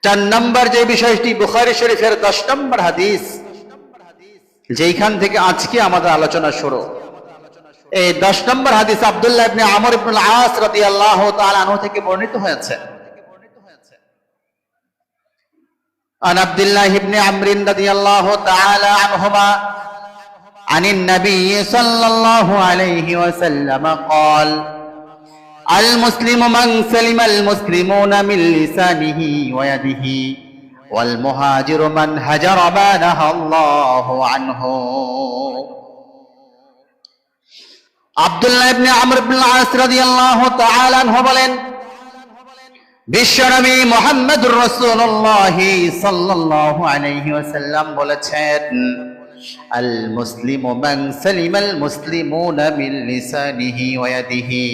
4 নম্বর যে বিষয়টি বুখারী শরীফের 10 নম্বর হাদিস, যেইখান থেকে আজকে আমাদের আলোচনা শুরু। এই 10 নম্বর হাদিস আব্দুল্লাহ ইবনে আমর ইবনুল আস রাদিয়াল্লাহু তাআলা আনহু থেকে বর্ণিত হয়েছে। عن عبد الله بن عمرو رضي الله تعالى عنهما عن النبي صلى الله عليه وسلم قال المسلم من سلم المسلمون من لسانه ويده والمهاجر من هجر ما نهى الله عنه। আব্দুল্লাহ ইবনে আমর ইবনুল আস রাদিয়াল্লাহু তাআলা আনহু বলেন, বিশ্বনবী মুহাম্মদুর রাসূলুল্লাহ সাল্লাল্লাহু আলাইহি ওয়াসাল্লাম বলেছেন, আল মুসলিমু মান সালিমাল মুসলিমুনা মিন লিসানিহি ওয়া ইয়াদিহি।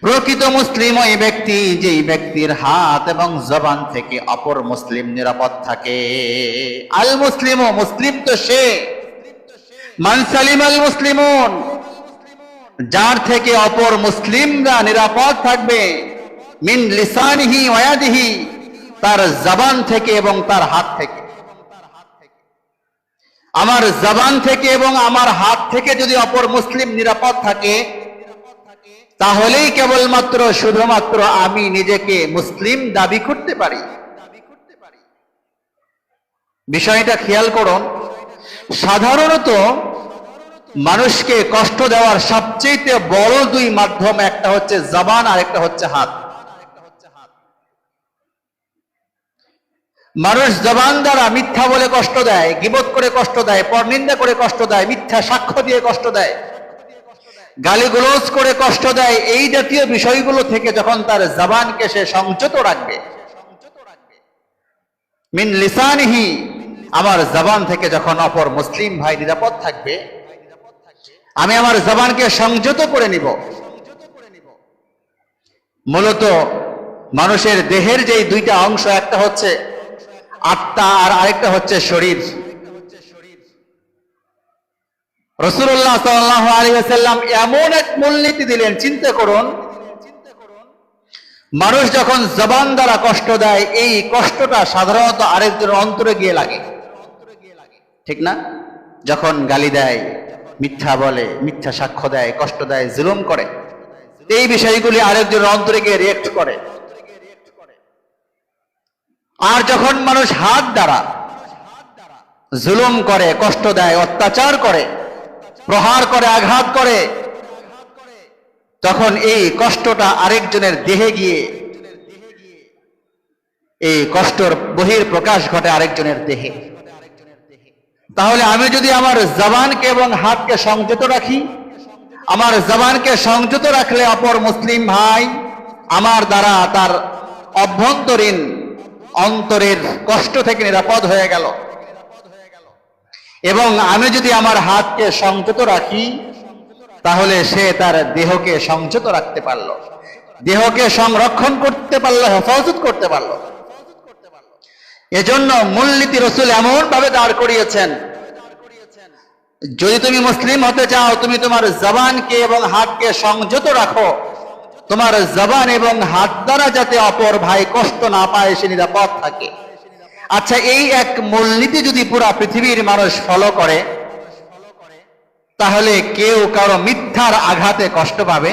প্রকৃত মুসলিম ওই ব্যক্তি যেই ব্যক্তির হাত এবং জবান থেকে অপর মুসলিম নিরাপদ থাকে। আল মুসলিমু, মুসলিম তো সে, মান সালিমাল মুসলিমুন, যার থেকে অপর মুসলিমরা নিরাপদ থাকবে, মিন লিসানিহি ওয়া ইয়াদিহি, তার জবান থেকে এবং তার হাত থেকে। আমার জবান থেকে এবং আমার হাত থেকে যদি অপর মুসলিম নিরাপদ থাকে, তাহলেই কেবলমাত্র শুধুমাত্র আমি নিজেকে মুসলিম দাবি করতে পারি। বিষয়টা খেয়াল করুন। সাধারণত মানুষকে কষ্ট দেওয়ার সবচেয়ে বড় 2 মাধ্যম, একটা হচ্ছে জবান আর একটা হচ্ছে হাত। মানুষ জবান দ্বারা মিথ্যা বলে কষ্ট দেয়, গীবত করে কষ্ট দেয়, পরনিন্দা করে কষ্ট দেয়, মিথ্যা সাক্ষ্য দিয়ে কষ্ট দেয়, গালিগালাজ করে কষ্ট দেয়। এই জাতীয় বিষয়গুলো থেকে যখন তার জবানকে সে সংযত রাখবে, মিন লিসানিহি, আমার জবান থেকে যখন অপর মুসলিম ভাই নিরাপদ থাকবে, আমি আমার জবানকে সংযত করে নিব। মূলত মানুষের দেহের যেই 2টা অংশ, একটা হচ্ছে আত্মা আর আরেকটা হচ্ছে শরীর। রাসূলুল্লাহ সাল্লাল্লাহু আলাইহি ওয়াসাল্লাম এমন এক মূলনীতি দিলেন, চিন্তা করুন, মানুষ যখন জবান দ্বারা কষ্ট দেয়, এই কষ্টটা সাধারণত আরেকজনের অন্তরে গিয়ে লাগে, ঠিক না? যখন গালি দেয়, মিথ্যা বলে, মিথ্যা সাক্ষ্য দেয়, কষ্ট দেয়, জুলুম করে, এই বিষয়গুলি আরেকজনের অন্তরে গিয়ে রিয়েক্ট করে। আর যখন মানুষ হাত দ্বারা জুলুম করে, কষ্ট দেয়, অত্যাচার করে, প্রহার করে, আঘাত করে, তখন এই কষ্টটা আরেকজনের দেহে গিয়ে এই কষ্টর বহির প্রকাশ ঘটে আরেকজনের দেহে। তাহলে আমি যদি আমার জবানকে এবং হাতকে সংযত রাখি, আমার জবানকে সংযত রাখলে অপর মুসলিম ভাই আমার দ্বারা তার অভ্যন্তরীণ অন্তরের কষ্ট থেকে নিরাপদ হয়ে গেল। এবং আমি যদি আমার হাতকে সংযত রাখি, তাহলে সে তার দেহকে সংযত রাখতে পারল, দেহকে সংরক্ষণ করতে পারলো, হেফাজত করতে পারলো। এজন্য মূলনীতি রাসূল এমন ভাবে দাঁড় করিয়েছেন, যদি তুমি মুসলিম হতে চাও, তুমি তোমার জবানকে এবং হাতকে সংযত রাখো। তোমার জবান এবং হাত দ্বারা যাতে অপর ভাই কষ্ট না পায়, সে নিরাপদ থাকে। আচ্ছা, এই এক মূলনীতি যদি পুরা পৃথিবীর মানুষ ফলো করে, তাহলে কেউ কারো মিথ্যার আঘাতে কষ্ট পাবে,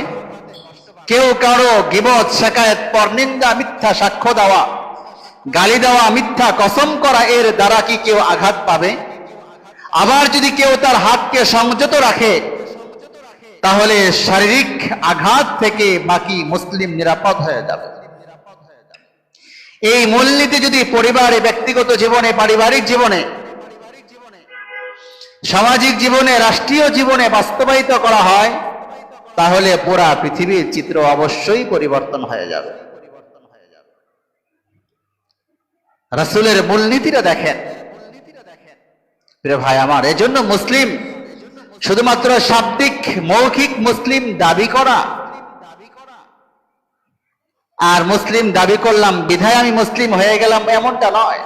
কেউ কারো গীবত, শিকায়ত, পরনিন্দা, মিথ্যা সাক্ষ্য দেওয়া, গালি দেওয়া, মিথ্যা কসম করা, এর দ্বারা কি কেউ আঘাত পাবে? আবার যদি কেউ তার হাতকে সংযত রাখে, তাহলে শারীরিক আঘাত থেকে বাকি মুসলিম নিরাপদ হয়ে যাবে। এই মূলনীতি যদি পরিবারে, ব্যক্তিগত জীবনে, পারিবারিক জীবনে, সামাজিক জীবনে, রাষ্ট্রীয় জীবনে বাস্তবায়িত করা হয়, তাহলে পুরা পৃথিবীর চিত্র অবশ্যই পরিবর্তন হয়ে যাবে। রাসূলের মূলনীতিটা দেখেন প্রিয় ভাই আমার। এজন্য মুসলিম শুধুমাত্র শাব্দিক মৌখিক মুসলিম দাবি করা আর মুসলিম দাবি করলাম বিধায় আমি মুসলিম হয়ে গেলাম, এমনটা নয়।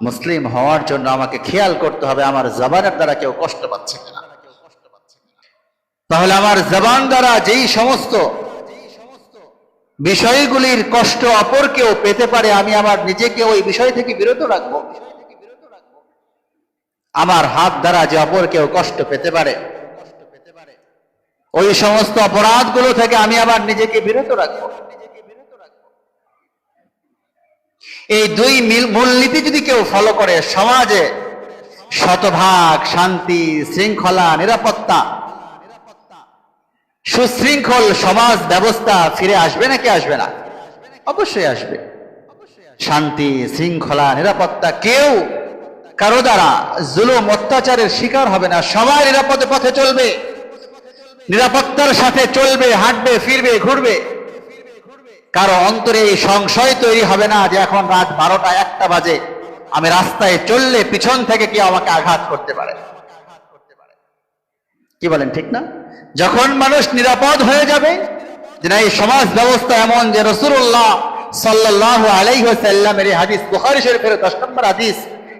মুসলিম হওয়ার জন্য আমাকে খেয়াল করতে হবে আমার জবানের দ্বারা কেউ কষ্ট পাচ্ছে কিনা। তাহলে আমার জবান দ্বারা যেই সমস্ত বিষয়গুলির কষ্ট অপরকেও পেতে পারে, আমি আমার নিজেকে ওই বিষয় থেকে বিরত রাখবো। আমার হাত দ্বারা যে অপর কেউ কষ্ট পেতে পারে, ওই সমস্ত অপরাধগুলো থেকে আমি আবার নিজেকে বিরত রাখবো। এই দুই মূলনীতি যদি কেউ ফলো করে, সমাজে শতভাগ শান্তি, শৃঙ্খলা, নিরাপত্তা, সুশৃঙ্খল সমাজ ব্যবস্থা ফিরে আসবে নাকি আসবে না? অবশ্যই আসবে। শান্তি, শৃঙ্খলা, নিরাপত্তা, কেউ কারো দ্বারা জুলুম অত্যাচারের শিকার হবে না, সবাই নিরাপদে পথে চলবে, নিরাপত্তার সাথে চলবে, হাঁটবে, ফিরবে, ঘুরবে। কারো অন্তরে এই সংশয় তৈরি হবে না যে এখন রাত 12টা 1টা বাজে, আমি রাস্তায় চললে পিছন থেকে কি আমাকে আঘাত করতে পারে। কি বলেন, ঠিক না? যখন মানুষ নিরাপদ হয়ে যাবে, যে না এই সমাজ ব্যবস্থা এমন যে রাসূলুল্লাহ সাল্লাল্লাহু আলাইহি ওয়াসাল্লামের এই হাদিস, বুখারী শরীফের 10 নম্বর হাদিস,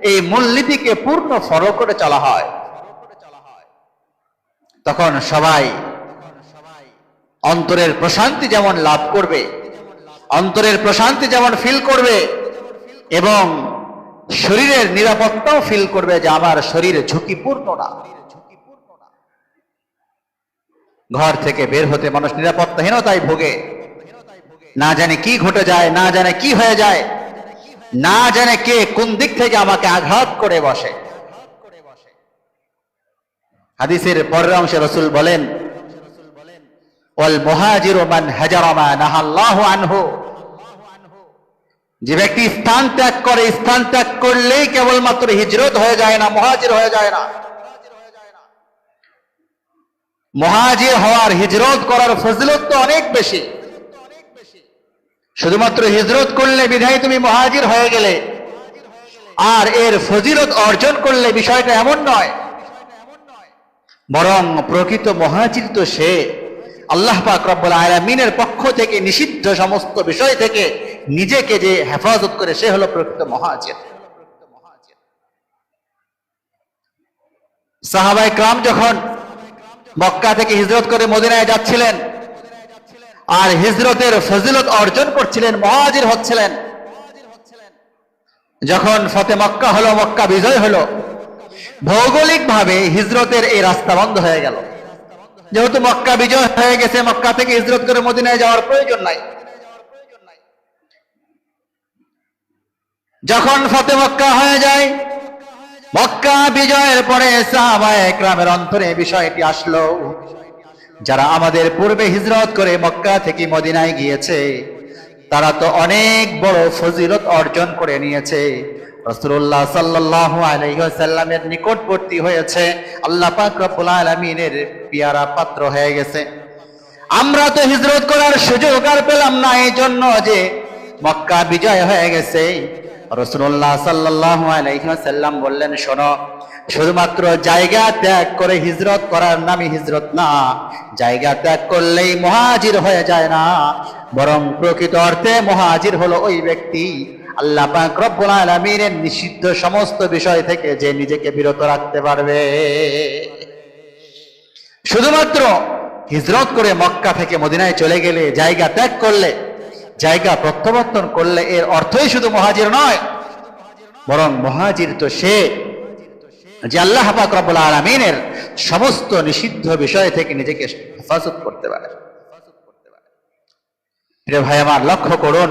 এই মূলনীতিকে পূর্ণ ফলো করে চলা হয়, তখন সবাই অন্তরের প্রশান্তি যেমন লাভ করবে, অন্তরের প্রশান্তি যেমন ফিল করবে, এবং শরীরের নিরাপত্তাও ফিল করবে যে আমার শরীর ঝুঁকিপূর্ণ না। ঘর থেকে বের হতে মানুষ নিরাপত্তাহীনতায় ভোগে, না জানে কি ঘটে যায়, না জানে কি হয়ে যায়, না জানে কে কোন দিক থেকে আমাকে আঘাত করে বসে। হাদিসের পরের অংশে রাসূল বলেন, ওয়াল মুহাজিরু মান হাজারা মা নাহাল্লাহু আনহু, যে ব্যক্তি স্থান ত্যাগ করে, স্থান ত্যাগ করলেই কেবলমাত্র হিজরত হয়ে যায় না, মুহাজির হয়ে যায় না। মুহাজির হওয়ার, হিজরত করার ফজিলত তো অনেক বেশি। শুধুমাত্র হিজরত করলে বিধায় তুমি মুহাজির হয়ে গেলে আর এর ফজিলত অর্জন করলে, বিষয়টা এমন নয়। বরং প্রকৃত মুহাজির তো সে আল্লাহ পাক রব্বুল আলামিনের পক্ষ থেকে নিষিদ্ধ সমস্ত বিষয় থেকে নিজেকে যে হেফাজত করে, সে হলো প্রকৃত মুহাজির। সাহাবায়ে কেরাম যখন মক্কা থেকে হিজরত করে মদিনায় যাচ্ছিলেন আর হিজরতের ফজিলত অর্জন করছিলেন, মুহাজির হচ্ছিলেন, যখন ফতে মক্কা হলো, মক্কা বিজয় হলো, ভৌগোলিকভাবে হিজরতের এই রাস্তা বন্ধ হয়ে গেল। যেহেতু মক্কা বিজয় হয়ে গেছে, মক্কা থেকে হিজরত করে মদিনায় যাওয়ার প্রয়োজন নাই। যখন ফতে মক্কা হয়ে যায়, মক্কা বিজয়ের পরে সাহাবায়ে কেরামের অন্তরে বিষয়টি আসলো, যারা আমাদের পূর্বে হিজরত করে মক্কা থেকে মদিনায় গিয়েছে, তারা তো অনেক বড় ফজিলত অর্জন করে নিয়েছে, রাসূলুল্লাহ সাল্লাল্লাহু আলাইহি ওয়াসাল্লামের নিকটবর্তী হয়েছে, আল্লাহ পাক রব্বুল আলামিনের পিয়ারা পাত্র হয়ে গেছে। আমরা তো হিজরত করার সুযোগ আর পেলাম না, এই জন্য যে মক্কা বিজয় হয়ে গেছে। রাসূলুল্লাহ সাল্লাল্লাহু আলাইহি ওয়াসাল্লাম বললেন, শোনো, শুধুমাত্র জায়গা ত্যাগ করে হিজরত করার নামই হিজরত না, জায়গা ত্যাগ করলেই মুহাজির হয়ে যায় না, বরং প্রকৃত অর্থে মুহাজির হলো ওই ব্যক্তি আল্লাহ পাক রব্বুল আলামিনের নিষিদ্ধ সমস্ত বিষয় থেকে যে নিজেকে বিরত রাখতে পারবে। শুধুমাত্র হিজরত করে মক্কা থেকে মদিনায় চলে গেলে, জায়গা ত্যাগ করলে, জায়গা প্রত্যাবর্তন করলে এর অর্থই শুধু মুহাজির নয়, বরং মুহাজির তো সে যে আল্লাহ পাক রব্বুল আলামিনের সমস্ত নিষিদ্ধ বিষয় থেকে নিজেকে হেফাজত করতে পারে। প্রিয় ভাই আমার, লক্ষ্য করুন,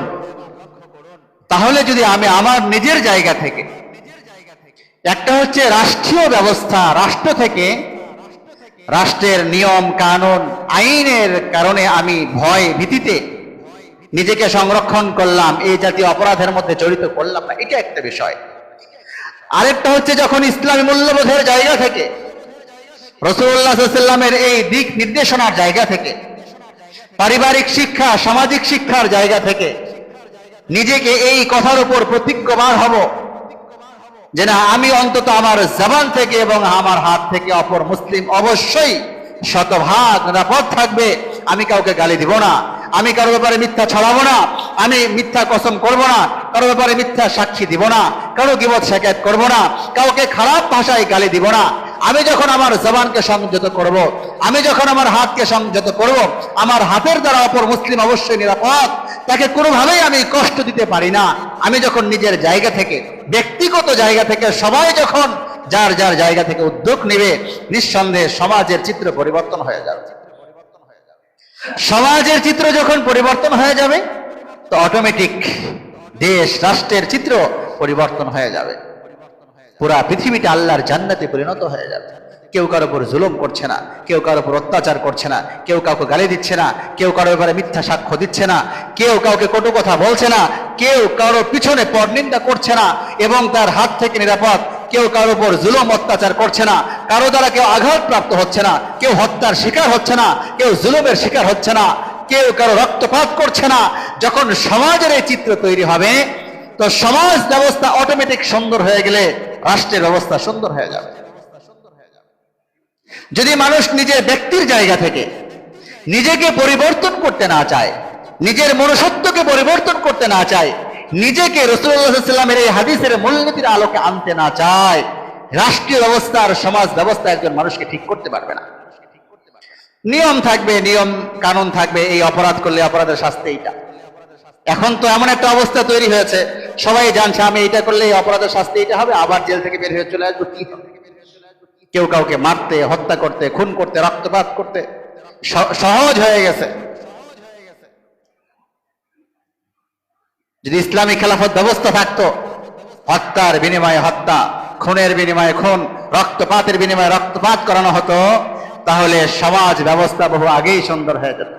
তাহলে যদি আমি আমার নিজের জায়গা থেকে, একটা হচ্ছে রাষ্ট্রীয় ব্যবস্থা, রাষ্ট্র থেকে, রাষ্ট্রের নিয়ম কানুন আইনের কারণে আমি ভয় ভীতিতে নিজেকে সংরক্ষণ করলাম, এই জাতীয় অপরাধের মধ্যে জড়িত করলাম না, এটা একটা বিষয়। আরেকটা হচ্ছে যখন ইসলামী মূল্যবোধের জায়গা থেকে, রাসূলুল্লাহ সাল্লাল্লাহু আলাইহি ওয়াসাল্লামের এই দিক নির্দেশনার জায়গা থেকে, পারিবারিক শিক্ষা, সামাজিক শিক্ষার জায়গা থেকে নিজেকে এই কথার উপর প্রতিজ্ঞাবদ্ধ হব যে না, আমি অন্তত আমার জবান থেকে এবং আমার হাত থেকে অপর মুসলিম অবশ্যই শতভাগ নিরাপদ থাকবে। আমি কাউকে গালি দিব না, আমি কারো ব্যাপারে মিথ্যা ছড়াবো না, আমি মিথ্যা কসম করব না, কারো ব্যাপারে মিথ্যা সাক্ষী দিব না, কারো গীবত শিকায়ত করব না, কাউকে খারাপ ভাষায় গালি দিব না। আমি যখন আমার জবানকে সংযত করব, আমি যখন আমার হাতকে সংযত করব, আমার হাতের দ্বারা অপর মুসলিম অবশ্যই নিরাপদ, তাকে কোনোভাবেই আমি কষ্ট দিতে পারি না। আমি যখন নিজের জায়গা থেকে, ব্যক্তিগত জায়গা থেকে সবাই যখন যার যার জায়গা থেকে উদ্যোগ নেবে, নিঃসন্দেহে সমাজের চিত্র পরিবর্তন হয়ে যাবে। সমাজের চিত্র যখন পরিবর্তন হয়ে যাবে, তো অটোমেটিক দেশ রাষ্ট্রের চিত্র পরিবর্তন হয়ে যাবে। পুরা পৃথিবীটা আল্লাহর জান্নাতে পরিণত হয়ে যাবে। কেউ কারোর উপর জুলুম করছে না, কেউ কারোর উপর অত্যাচার করছে না, কেউ কাউকে গালি দিচ্ছে না, কেউ কারোর ব্যাপারে মিথ্যা সাক্ষ্য দিচ্ছে না, কেউ কাউকে কটু কথা বলছে না, কেউ কারোর পিছনে পরনিন্দা করছে না এবং তার হাত থেকে নিরাপদ। কেউ কারোর উপর জুলুম অত্যাচার করছে না, কারো দ্বারা কেউ আঘাতপ্রাপ্ত হচ্ছে না, কেউ হত্যার শিকার হচ্ছে না, কেউ জুলুমের শিকার হচ্ছে না, কেউ কারো রক্তপাত করছে না। যখন সমাজের এই চিত্র তৈরি হবে, তো সমাজ ব্যবস্থা অটোমেটিক সুন্দর হয়ে গেলে রাষ্ট্রের ব্যবস্থা সুন্দর হয়ে যাবে। যদি মানুষ নিজের ব্যক্তির জায়গা থেকে নিজেকে পরিবর্তন করতে না চায়, নিজের মনুষ্যত্বকে পরিবর্তন করতে না চায়, নিজেকে রাসূলুল্লাহ সাল্লাল্লাহু আলাইহি ওয়াসাল্লামের এই হাদিসের মূলনীতির আলোকে আনতে না চায়, রাষ্ট্রীয় ব্যবস্থা আর সমাজ ব্যবস্থা একজন মানুষকে ঠিক করতে পারবে না। নিয়ম থাকবে, নিয়ম কানুন থাকবে, এই অপরাধ করলে অপরাধের শাস্তি এইটা। এখন তো এমন একটা অবস্থা তৈরি হয়েছে, সবাই জানছে আমি এটা করলে এই অপরাধের শাস্তি এটা হবে, আবার জেল থেকে বের হয়ে চলে আসবো, কি হবে? কেউ কাউকে মারতে, হত্যা করতে, খুন করতে, রক্তপাত করতে সহজ হয়ে গেছে। যদি ইসলামী খেলাফত ব্যবস্থা থাকতো, হত্যার বিনিময়ে হত্যা, খুনের বিনিময়ে খুন, রক্তপাতের বিনিময়ে রক্তপাত করানো হতো, তাহলে সমাজ ব্যবস্থা বহু আগেই সুন্দর হয়ে যেত।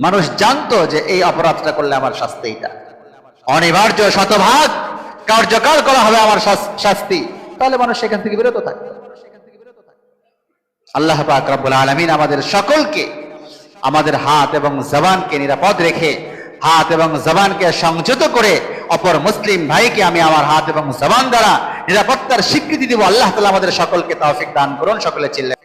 মানুষ জানতো যে এই অপরাধটা করলে আমার শাস্তি এটা অনিবার্য, শতভাগ কার্যকর করা হবে আমার শাস্তি, তাহলে মানুষ সেখান থেকে বিরত থাকবে। আল্লাহ পাক রব্বুল আলামিন আমাদের সকলকে আমাদের হাত এবং জবানকে নিরাপদ রেখে, হাত এবং জবানকে সংযত করে অপর মুসলিম ভাইকে আমি আমার হাত এবং জবান দ্বারা নিরাপত্তার স্বীকৃতি দিব। আল্লাহ তাআলা আমাদের সকলকে তৌফিক দান করুন। সকলে চিল্লায়